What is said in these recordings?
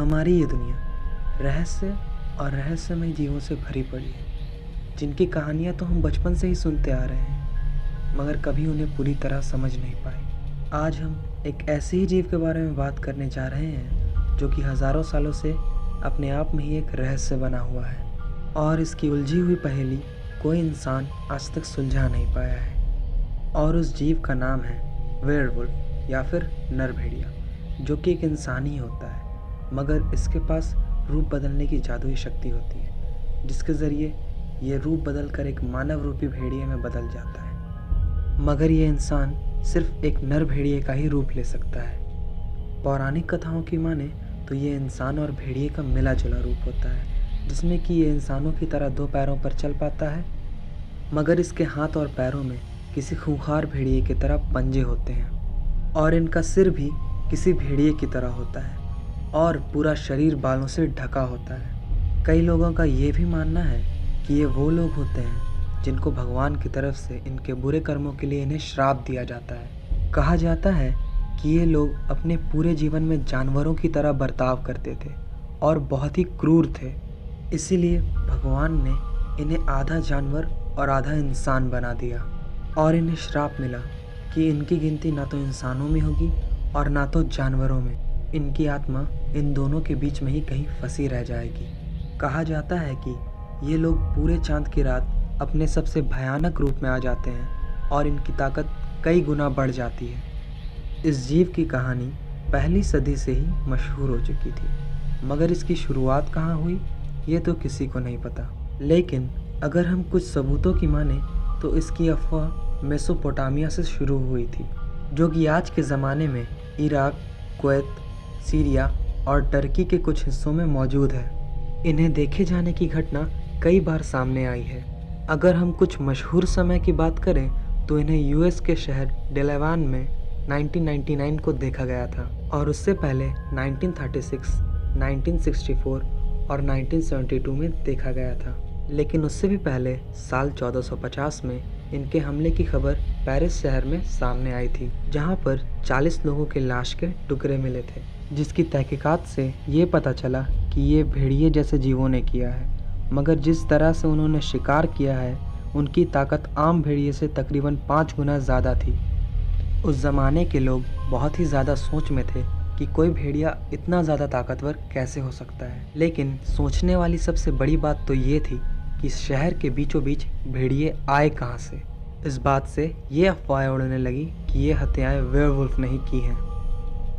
हमारी ये दुनिया रहस्य और रहस्यमय जीवों से भरी पड़ी है, जिनकी कहानियाँ तो हम बचपन से ही सुनते आ रहे हैं, मगर कभी उन्हें पूरी तरह समझ नहीं पाए। आज हम एक ऐसे ही जीव के बारे में बात करने जा रहे हैं जो कि हज़ारों सालों से अपने आप में ही एक रहस्य बना हुआ है और इसकी उलझी हुई पहेली कोई इंसान आज तक सुलझा नहीं पाया है। और उस जीव का नाम है वेयरवुल्फ या फिर नर भेड़िया, जो कि एक इंसान ही होता है, मगर इसके पास रूप बदलने की जादुई शक्ति होती है, जिसके ज़रिए ये रूप बदलकर एक मानव रूपी भेड़िए में बदल जाता है। मगर ये इंसान सिर्फ एक नर भेड़िए का ही रूप ले सकता है। पौराणिक कथाओं की माने तो ये इंसान और भेड़िए का मिला जुला रूप होता है, जिसमें कि ये इंसानों की तरह दो पैरों पर चल पाता है, मगर इसके हाथ और पैरों में किसी खूंखार भेड़िए की तरह पंजे होते हैं और इनका सिर भी किसी भेड़िए की तरह होता है और पूरा शरीर बालों से ढका होता है। कई लोगों का ये भी मानना है कि ये वो लोग होते हैं जिनको भगवान की तरफ से इनके बुरे कर्मों के लिए इन्हें श्राप दिया जाता है। कहा जाता है कि ये लोग अपने पूरे जीवन में जानवरों की तरह बर्ताव करते थे और बहुत ही क्रूर थे, इसीलिए भगवान ने इन्हें आधा जानवर और आधा इंसान बना दिया और इन्हें श्राप मिला कि इनकी गिनती ना तो इंसानों में होगी और ना तो जानवरों में। इनकी आत्मा इन दोनों के बीच में ही कहीं फंसी रह जाएगी। कहा जाता है कि ये लोग पूरे चांद की रात अपने सबसे भयानक रूप में आ जाते हैं और इनकी ताकत कई गुना बढ़ जाती है। इस जीव की कहानी पहली सदी से ही मशहूर हो चुकी थी, मगर इसकी शुरुआत कहाँ हुई ये तो किसी को नहीं पता। लेकिन अगर हम कुछ सबूतों की माने तो इसकी अफवाह मेसोपोटामिया से शुरू हुई थी, जो कि आज के ज़माने में इराक, कुवैत, सीरिया और टर्की के कुछ हिस्सों में मौजूद है। इन्हें देखे जाने की घटना कई बार सामने आई है। अगर हम कुछ मशहूर समय की बात करें तो इन्हें यूएस के शहर डेलावेन में 1999 को देखा गया था और उससे पहले 1936, 1964 और 1972 में देखा गया था। लेकिन उससे भी पहले साल 1450 में इनके हमले की खबर पेरिस शहर में सामने आई थी, जहां पर 40 लोगों के लाश के टुकड़े मिले थे, जिसकी तहकीकात से ये पता चला कि ये भेड़िए जैसे जीवों ने किया है, मगर जिस तरह से उन्होंने शिकार किया है उनकी ताकत आम भेड़िए से तकरीबन 5 गुना ज़्यादा थी। उस ज़माने के लोग बहुत ही ज़्यादा सोच में थे कि कोई भेड़िया इतना ज़्यादा ताकतवर कैसे हो सकता है। लेकिन सोचने वाली सबसे बड़ी बात तो ये थी कि शहर के बीचों बीच भेड़िए आए कहाँ से। इस बात से ये अफवाहें उड़ने लगी कि ये हत्याएं वेयरवुल्फ ने ही की हैं।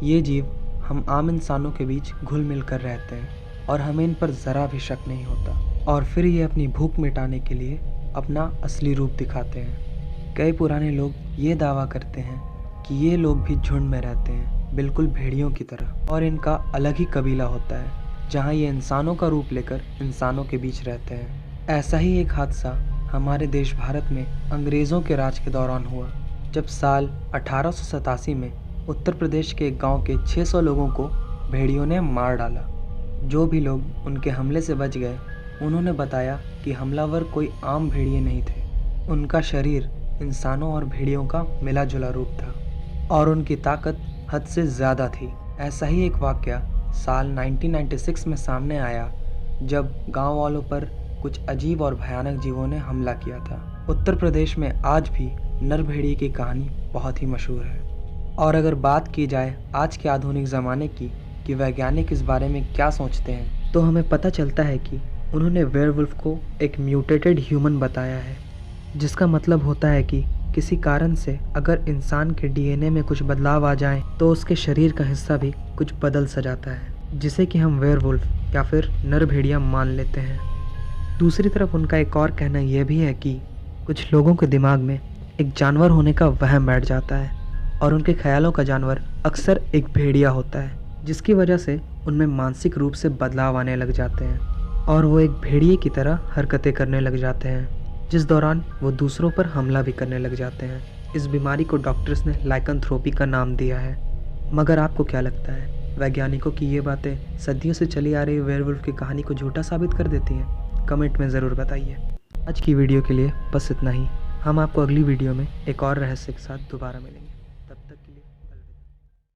ये जीव हम आम इंसानों के बीच घुल मिल कर रहते हैं और हमें इन पर ज़रा भी शक नहीं होता, और फिर ये अपनी भूख मिटाने के लिए अपना असली रूप दिखाते हैं। कई पुराने लोग ये दावा करते हैं कि ये लोग भी झुंड में रहते हैं, बिल्कुल भेड़ियों की तरह, और इनका अलग ही कबीला होता है जहाँ ये इंसानों का रूप लेकर इंसानों के बीच रहते हैं। ऐसा ही एक हादसा हमारे देश भारत में अंग्रेज़ों के राज के दौरान हुआ, जब साल 1887 में उत्तर प्रदेश के एक गांव के 600 लोगों को भेड़ियों ने मार डाला। जो भी लोग उनके हमले से बच गए उन्होंने बताया कि हमलावर कोई आम भेड़िए नहीं थे। उनका शरीर इंसानों और भेड़ियों का मिला जुला रूप था और उनकी ताकत हद से ज़्यादा थी। ऐसा ही एक वाक़या साल 1996 में सामने आया, जब गांव वालों पर कुछ अजीब और भयानक जीवों ने हमला किया था। उत्तर प्रदेश में आज भी नर भेड़िए की कहानी बहुत ही मशहूर है। और अगर बात की जाए आज के आधुनिक ज़माने की कि वैज्ञानिक इस बारे में क्या सोचते हैं, तो हमें पता चलता है कि उन्होंने वेयरवुल्फ को एक म्यूटेटेड ह्यूमन बताया है, जिसका मतलब होता है कि किसी कारण से अगर इंसान के डीएनए में कुछ बदलाव आ जाए तो उसके शरीर का हिस्सा भी कुछ बदल सा जाता है, जिसे कि हम वेयरवुल्फ या फिर नर भेड़िया मान लेते हैं। दूसरी तरफ उनका एक और कहना यह भी है कि कुछ लोगों के दिमाग में एक जानवर होने का वहम बैठ जाता है और उनके ख्यालों का जानवर अक्सर एक भेड़िया होता है, जिसकी वजह से उनमें मानसिक रूप से बदलाव आने लग जाते हैं और वो एक भेड़िए की तरह हरकतें करने लग जाते हैं, जिस दौरान वो दूसरों पर हमला भी करने लग जाते हैं। इस बीमारी को डॉक्टर्स ने लाइकेंथ्रोपी का नाम दिया है। मगर आपको क्या लगता है, वैज्ञानिकों की ये बातें सदियों से चली आ रही वेयरवुल्फ की कहानी को झूठा साबित कर देती हैं? कमेंट में ज़रूर बताइए। आज की वीडियो के लिए बस इतना ही। हम आपको अगली वीडियो में एक और रहस्य के साथ दोबारा मिलेंगे।